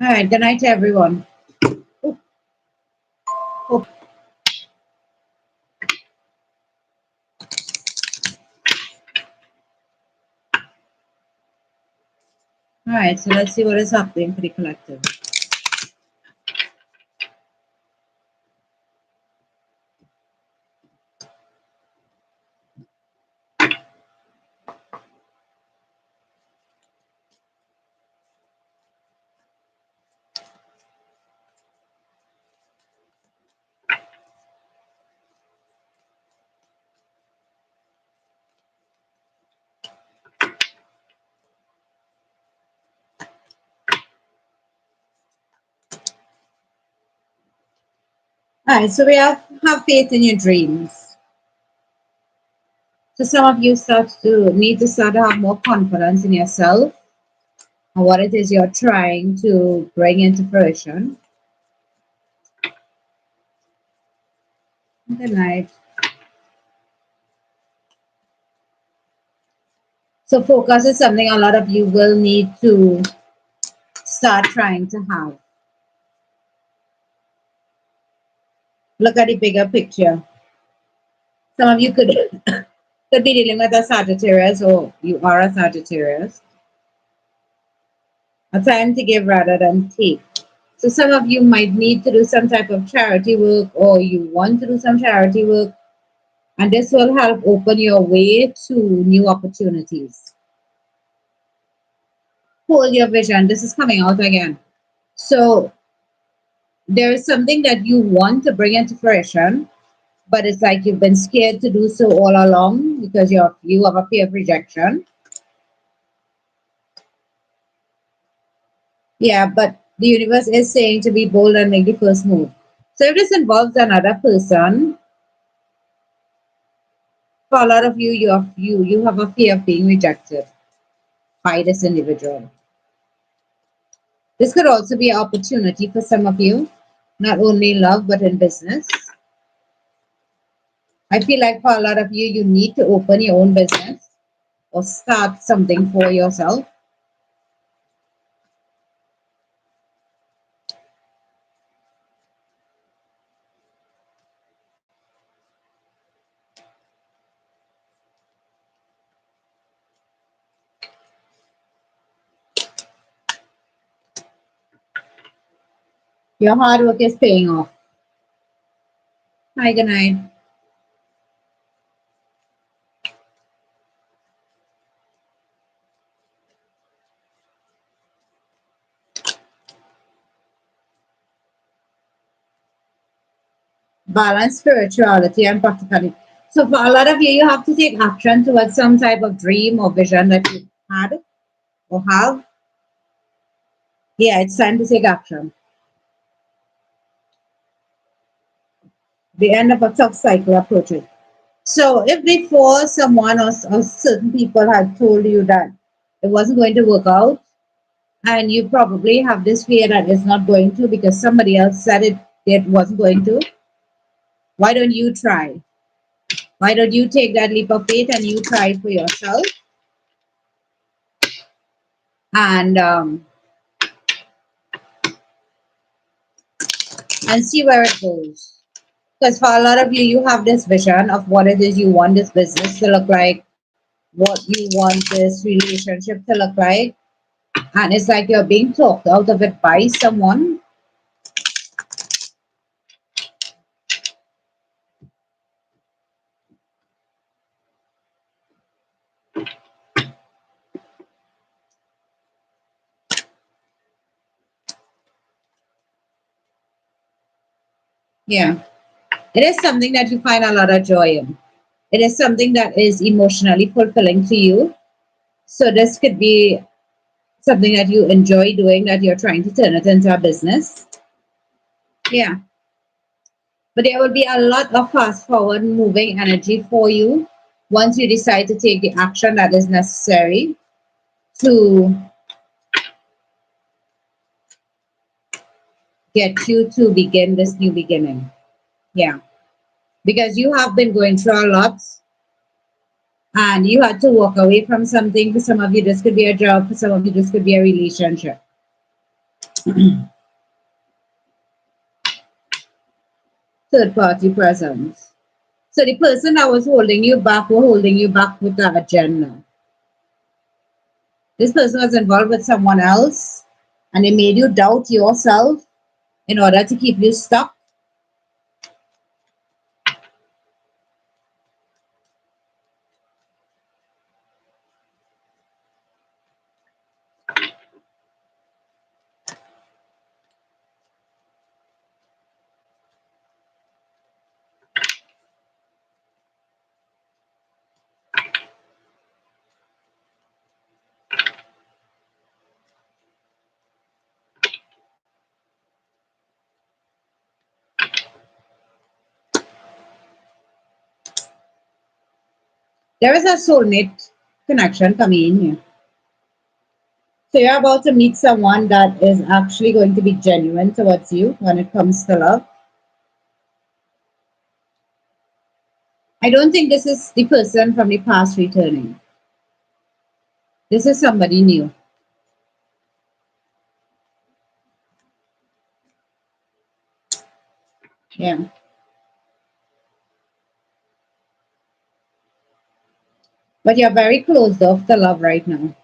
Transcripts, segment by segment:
All right, good night to everyone. Hope. All right, so let's see what is happening for the collective. All right, so we have faith in your dreams. So some of you need to start to have more confidence in yourself and what it is you're trying to bring into fruition. Good night. So focus is something a lot of you will need to start trying to have. Look at the bigger picture. Some of you could be dealing with a Sagittarius, or you are a Sagittarius. A time to give rather than take. So some of you might need to do some type of charity work, or you want to do some charity work, and this will help open your way to new opportunities. Hold your vision. This is coming out again. So there is something that you want to bring into fruition, but it's like you've been scared to do so all along because you have a fear of rejection. Yeah, but the universe is saying to be bold and make the first move. So if this involves another person, for a lot of you, you have a fear of being rejected by this individual. This could also be an opportunity for some of you, not only in love but in business. I feel like for a lot of you, you need to open your own business or start something for yourself. Your hard work is paying off. Hi, good night. Balance spirituality and practicality. So for a lot of you, you have to take action towards some type of dream or vision that you had or have. Yeah, it's time to take action. The end of a tough cycle approaching. So if before someone or certain people had told you that it wasn't going to work out, and you probably have this fear that it's not going to because somebody else said it wasn't going to, why don't you try? Why don't you take that leap of faith and you try it for yourself and see where it goes? Because for a lot of you, you have this vision of what it is you want this business to look like, what you want this relationship to look like, and it's like you're being talked out of it by someone. Yeah, it is something that you find a lot of joy in. It is something that is emotionally fulfilling to you. So this could be something that you enjoy doing, that you're trying to turn it into a business. Yeah. But there will be a lot of fast forward moving energy for you once you decide to take the action that is necessary to get you to begin this new beginning. Yeah. Because you have been going through a lot and you had to walk away from something. For some of you, this could be a job. For some of you, this could be a relationship. Third party presence. So the person that was holding you back were holding you back with that agenda. This person was involved with someone else and they made you doubt yourself in order to keep you stuck. There is a soulmate connection coming in here. So you're about to meet someone that is actually going to be genuine towards you when it comes to love. I don't think this is the person from the past returning. This is somebody new. Yeah. But you're very closed off to love right now.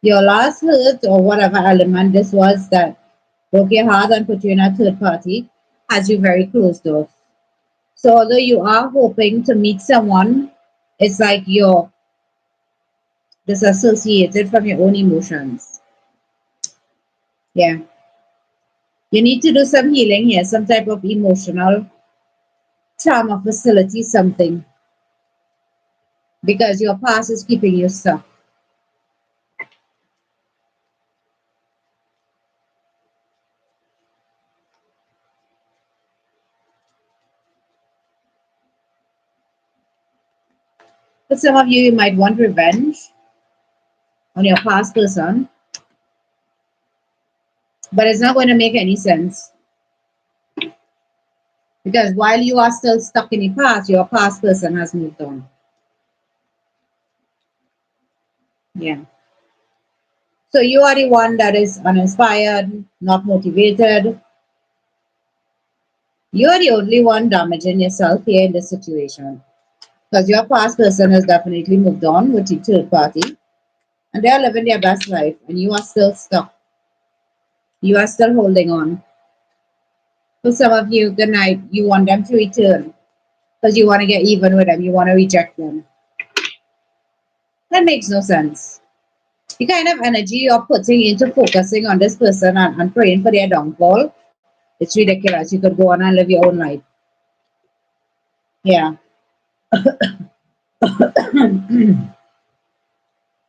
Your last hurt or whatever element this was that broke your heart and put you in a third party has you very closed off. So although you are hoping to meet someone, it's like you're disassociated from your own emotions. Yeah. You need to do some healing here, some type of emotional trauma facility, something, because your past is keeping you stuck. For some of you, you might want revenge on your past person, but it's not going to make any sense because while you are still stuck in the past, your past person has moved on. Yeah. So you are the one that is uninspired, not motivated. You are the only one damaging yourself here in this situation because your past person has definitely moved on with the third party and they are living their best life and you are still stuck. You are still holding on. For some of you, good night, you want them to return because you want to get even with them, you want to reject them. That makes no sense. The kind of energy you're putting into focusing on this person and praying for their downfall, it's ridiculous. You could go on and live your own life. Yeah.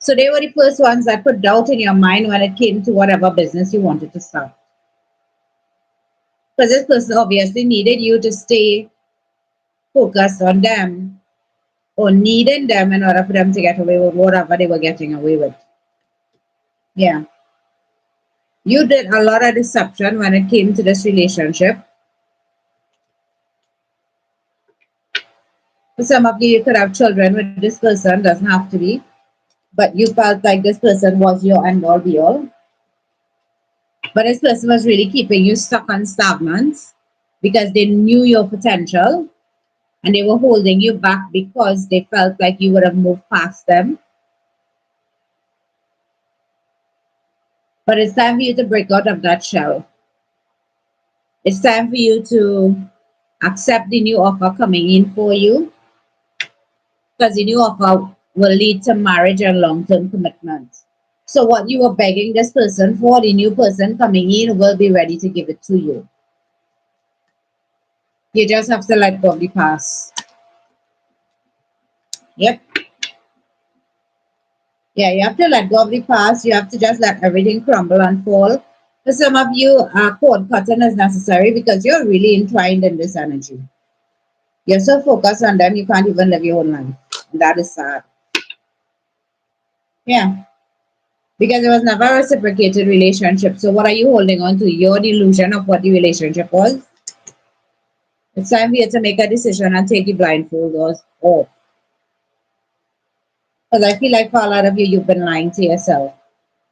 So they were the first ones that put doubt in your mind when it came to whatever business you wanted to start. Because this person obviously needed you to stay focused on them or needing them in order for them to get away with whatever they were getting away with. Yeah. You did a lot of deception when it came to this relationship. For some of you, you could have children with this person, doesn't have to be, but you felt like this person was your end all be all. But this person was really keeping you stuck and stagnant because they knew your potential and they were holding you back because they felt like you would have moved past them. But it's time for you to break out of that shell. It's time for you to accept the new offer coming in for you because the new offer will lead to marriage and long term commitment. So, what you were begging this person for, the new person coming in will be ready to give it to you. You just have to let go of the past. Yep. Yeah, you have to let go of the past. You have to just let everything crumble and fall. For some of you, cord cutting is necessary because you're really entwined in this energy. You're so focused on them, you can't even live your own life. And that is sad. Yeah, because it was never a reciprocated relationship. So, what are you holding on to? Your delusion of what the relationship was. It's time for you to make a decision and take the blindfold off. Because I feel like for a lot of you, you've been lying to yourself.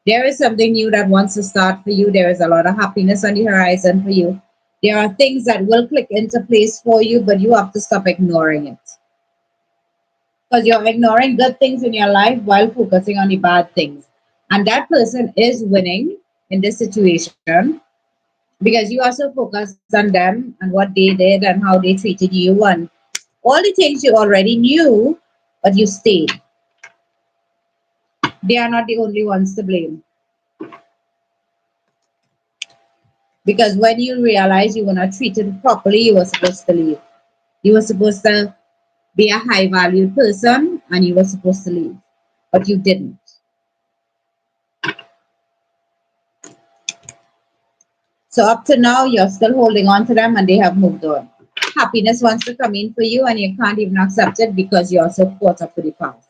There is something new that wants to start for you. There is a lot of happiness on the horizon for you. There are things that will click into place for you, but you have to stop ignoring it. Because you're ignoring good things in your life while focusing on the bad things. And that person is winning in this situation because you also focused on them and what they did and how they treated you and all the things you already knew, but you stayed. They are not the only ones to blame. Because when you realize you were not treated properly, you were supposed to leave. You were supposed to be a high valued person and you were supposed to leave, but you didn't. So up to now, you're still holding on to them and they have moved on. Happiness wants to come in for you and you can't even accept it because you're so caught up with the past.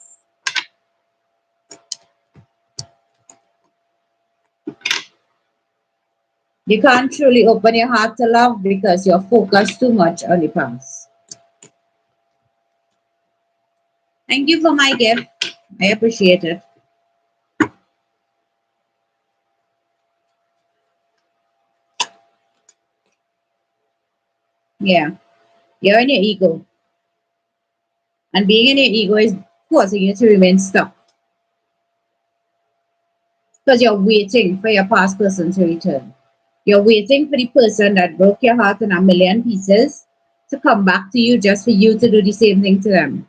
You can't truly open your heart to love because you're focused too much on the past. Thank you for my gift. I appreciate it. Yeah. You're in your ego. And being in your ego is causing you to remain stuck. Because you're waiting for your past person to return. You're waiting for the person that broke your heart in a million pieces to come back to you just for you to do the same thing to them.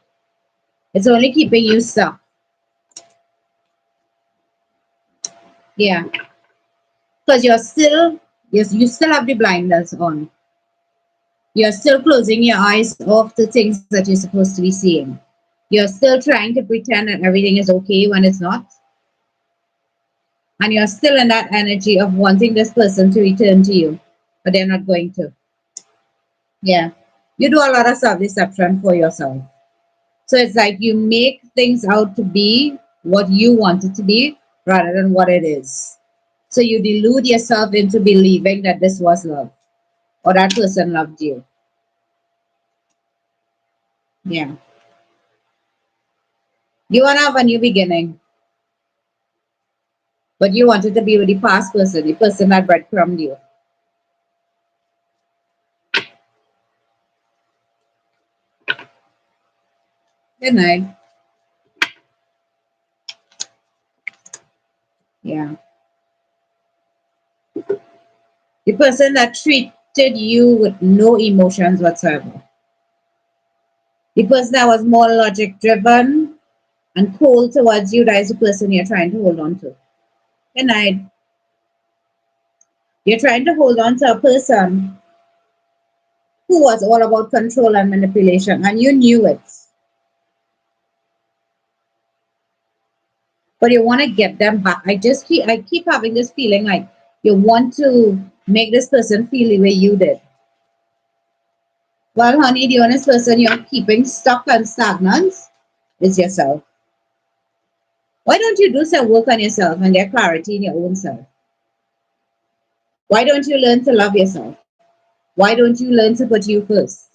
It's only keeping you stuck. Yeah. Because you still have the blinders on. You're still closing your eyes off to things that you're supposed to be seeing. You're still trying to pretend that everything is okay when it's not. And you're still in that energy of wanting this person to return to you, but they're not going to. Yeah. You do a lot of self deception for yourself. So it's like you make things out to be what you want it to be rather than what it is. So you delude yourself into believing that this was love or that person loved you. Yeah. You want to have a new beginning, but you wanted to be with the past person, the person that breadcrumbed you. Good night. Yeah. The person that treated you with no emotions whatsoever. The person that was more logic driven and cold towards you, that is the person you're trying to hold on to. Good night. You're trying to hold on to a person who was all about control and manipulation, and you knew it. But you want to get them back. I keep having this feeling like you want to make this person feel the way you did. Well, honey, the honest person you're keeping stuck and stagnant is yourself. Why don't you do some work on yourself and get clarity in your own self? Why don't you learn to love yourself? Why don't you learn to put you first?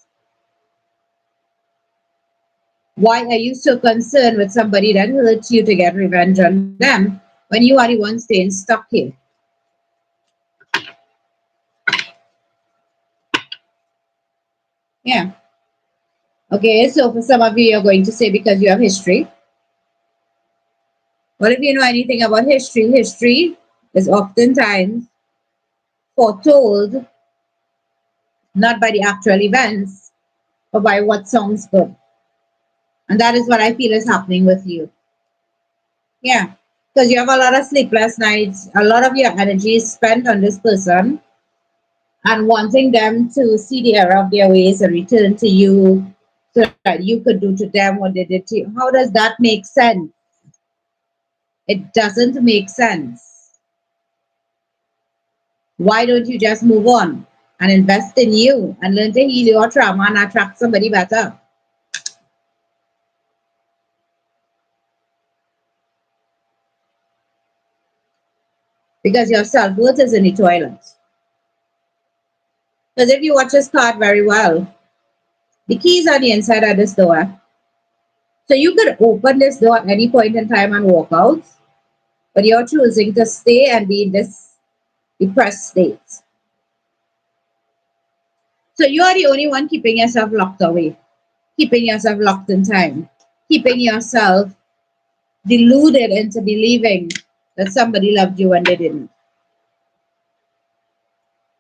Why are you so concerned with somebody that hurts you to get revenge on them when you are the one staying stuck here? Yeah. Okay, so for some of you, you're going to say because you have history. Well, if you know anything about history, history is oftentimes foretold not by the actual events, but by what sounds good. And that is what I feel is happening with you. Yeah. Because you have a lot of sleepless nights, a lot of your energy is spent on this person and wanting them to see the error of their ways and return to you so that you could do to them what they did to you. How does that make sense? It doesn't make sense. Why don't you just move on and invest in you and learn to heal your trauma and attract somebody better? Because your self worth is in the toilet. Because if you watch this card very well, the keys on the inside of this door. So you could open this door at any point in time and walk out, But you're choosing to stay and be in this depressed state. So you are the only one keeping yourself locked away, keeping yourself locked in time, keeping yourself deluded into believing that somebody loved you when they didn't.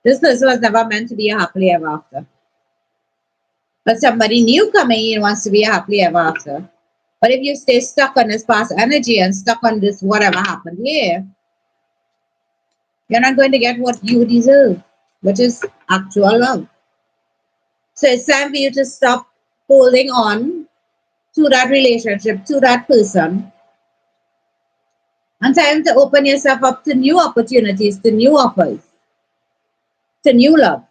This person was never meant to be a happily ever after. But somebody new coming in wants to be a happily ever after. But if you stay stuck on this past energy and stuck on this whatever happened here, you're not going to get what you deserve, which is actual love. So it's time for you to stop holding on to that relationship, to that person, and time to open yourself up to new opportunities, to new offers, to new love.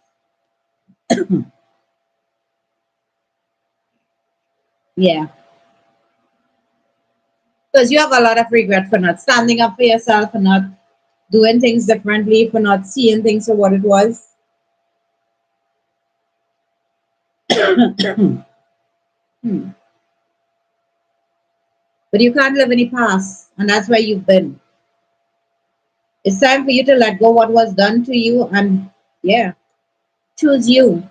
Yeah. Because you have a lot of regret for not standing up for yourself, for not doing things differently, for not seeing things for what it was. Hmm. But you can't live in the past, and that's where you've been. It's time for you to let go what was done to you and, yeah, choose you.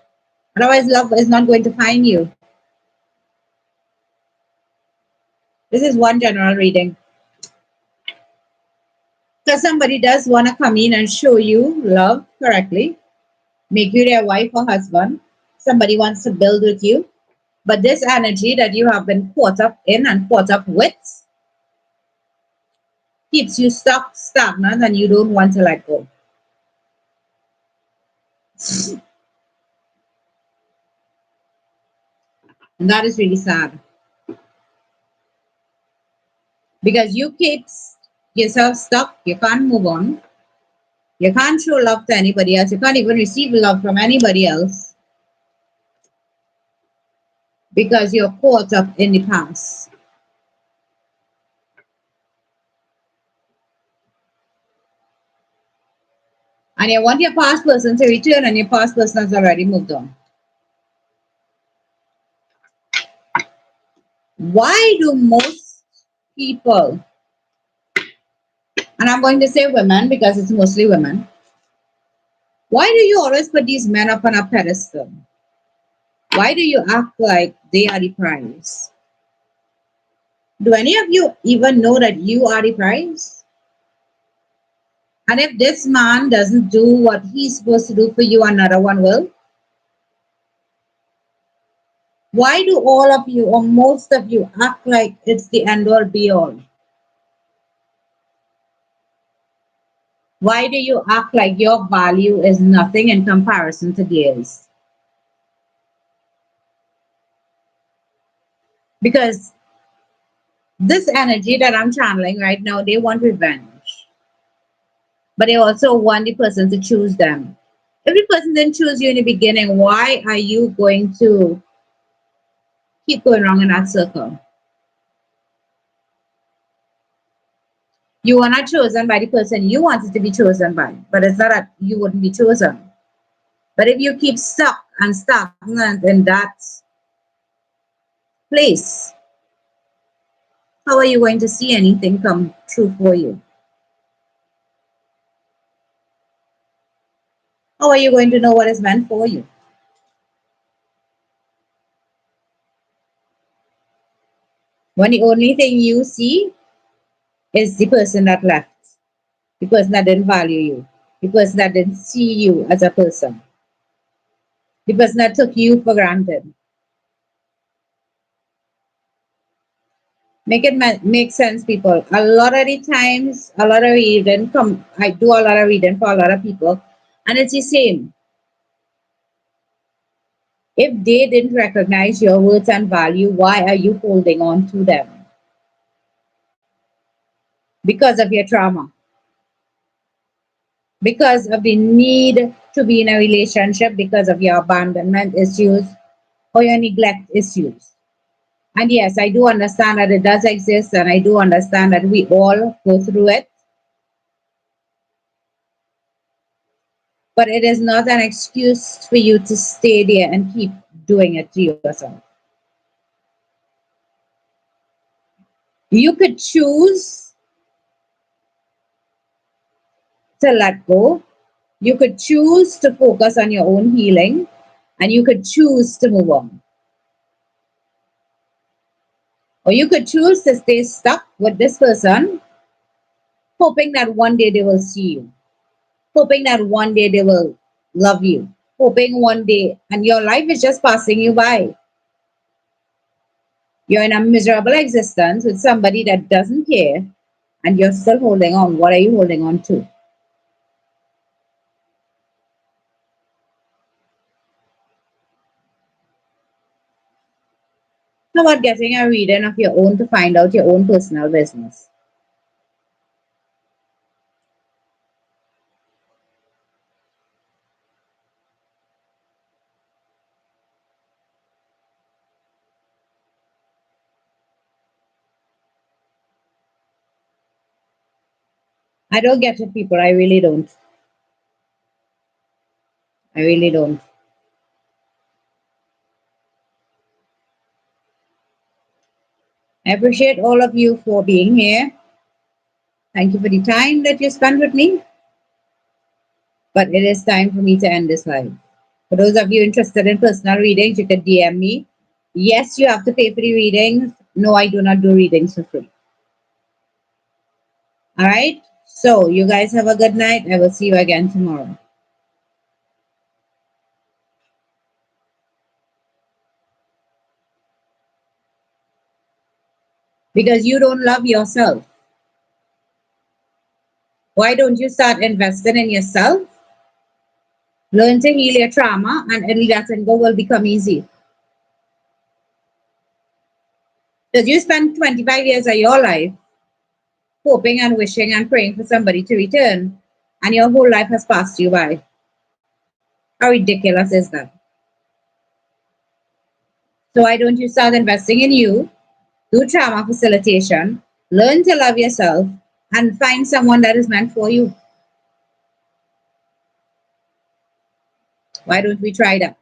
Otherwise, love is not going to find you. This is one general reading. Because somebody does want to come in and show you love correctly, make you their wife or husband. Somebody wants to build with you. But this energy that you have been caught up in and caught up with keeps you stuck, stagnant, and you don't want to let go. And that is really sad. Because you keep yourself stuck, you can't move on, you can't show love to anybody else, you can't even receive love from anybody else because you're caught up in the past. And you want your past person to return, and your past person has already moved on. Why do most people, and I'm going to say women because it's mostly women, why do you always put these men up on a pedestal? Why do you act like they are the prize? Do any of you even know that you are the prize? And if this man doesn't do what he's supposed to do for you, another one will. Why do all of you or most of you act like it's the end all be all? Why do you act like your value is nothing in comparison to theirs? Because this energy that I'm channeling right now, they want revenge. But they also want the person to choose them. If the person didn't choose you in the beginning, why are you going to keep going wrong in that circle? You were not chosen by the person you wanted to be chosen by, but it's not that you wouldn't be chosen. But if you keep stuck and stagnant in that place, how are you going to see anything come true for you? How are you going to know what is meant for you? When the only thing you see is the person that left, the person that didn't value you, the person that didn't see you as a person, the person that took you for granted. Make it make sense, people. A lot of the times, a lot of reading come. I do a lot of reading for a lot of people, and it's the same. If they didn't recognize your worth and value, why are you holding on to them? Because of your trauma, because of the need to be in a relationship, because of your abandonment issues or your neglect issues. And yes, I do understand that it does exist, and I do understand that we all go through it. But it is not an excuse for you to stay there and keep doing it to yourself. You could choose to let go. You could choose to focus on your own healing, and you could choose to move on. Or you could choose to stay stuck with this person, hoping that one day they will see you, hoping that one day they will love you, hoping one day, and your life is just passing you by. You're in a miserable existence with somebody that doesn't care, and you're still holding on. What are you holding on to? How about getting a reading of your own to find out your own personal business? I don't get it, people. I really don't. I really don't. I appreciate all of you for being here. Thank you for the time that you spent with me. But it is time for me to end this live. For those of you interested in personal readings, you can DM me. Yes, you have to pay for the readings. No, I do not do readings for free. All right. So you guys have a good night. I will see you again tomorrow. Because you don't love yourself. Why don't you start investing in yourself? Learn to heal your trauma, and letting go will become easy. Because you spend 25 years of your life hoping and wishing and praying for somebody to return, and your whole life has passed you by. How ridiculous is that? So why don't you start investing in you, do trauma facilitation, learn to love yourself, and find someone that is meant for you? Why don't we try that?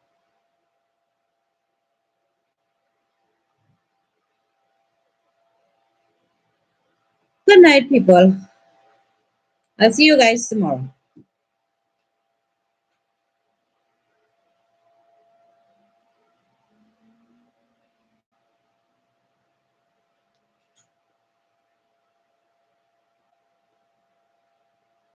Good night, people. I'll see you guys tomorrow.